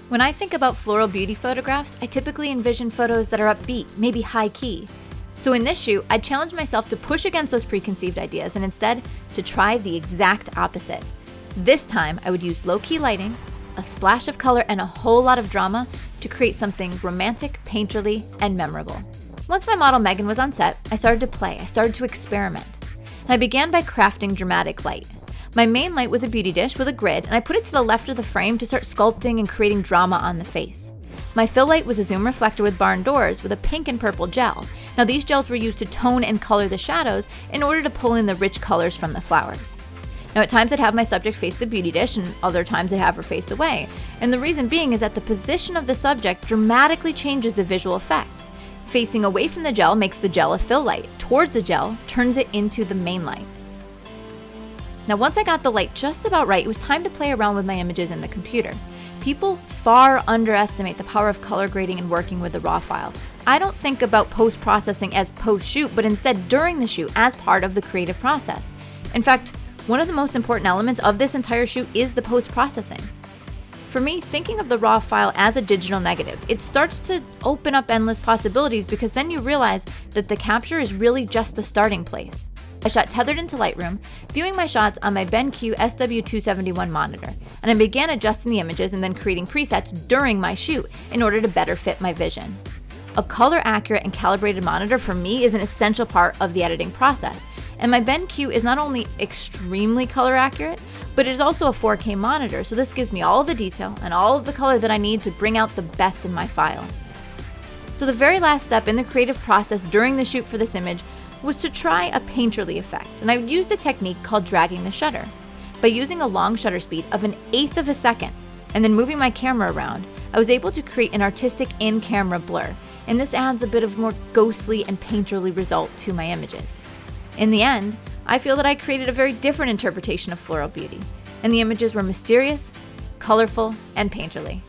When I think about floral beauty photographs, I typically envision photos that are upbeat, maybe high key. So in this shoot, I challenged myself to push against those preconceived ideas and instead to try the exact opposite. This time, I would use low-key lighting, a splash of color, and a whole lot of drama to create something romantic, painterly, and memorable. Once my model Megan was on set, I started to play, I started to experiment. And I began by crafting dramatic light. My main light was a beauty dish with a grid, and I put it to the left of the frame to start sculpting and creating drama on the face. My fill light was a zoom reflector with barn doors with a pink and purple gel. Now these gels were used to tone and color the shadows in order to pull in the rich colors from the flowers. Now at times I'd have my subject face the beauty dish and other times I'd have her face away. And the reason being is that the position of the subject dramatically changes the visual effect. Facing away from the gel makes the gel a fill light. Towards the gel turns it into the main light. Now once I got the light just about right, it was time to play around with my images in the computer. People far underestimate the power of color grading and working with the raw file. I don't think about post-processing as post-shoot, but instead during the shoot as part of the creative process. In fact, one of the most important elements of this entire shoot is the post-processing. For me, thinking of the raw file as a digital negative, it starts to open up endless possibilities because then you realize that the capture is really just the starting place. I shot tethered into Lightroom, viewing my shots on my BenQ SW271 monitor, and I began adjusting the images and then creating presets during my shoot in order to better fit my vision. A color-accurate and calibrated monitor for me is an essential part of the editing process, and my BenQ is not only extremely color-accurate, but it is also a 4K monitor, so this gives me all the detail and all of the color that I need to bring out the best in my file. So the very last step in the creative process during the shoot for this image was to try a painterly effect, and I used a technique called dragging the shutter. By using a long shutter speed of 1/8 of a second and then moving my camera around, I was able to create an artistic in-camera blur, and this adds a bit of more ghostly and painterly result to my images. In the end, I feel that I created a very different interpretation of floral beauty, and the images were mysterious, colorful, and painterly.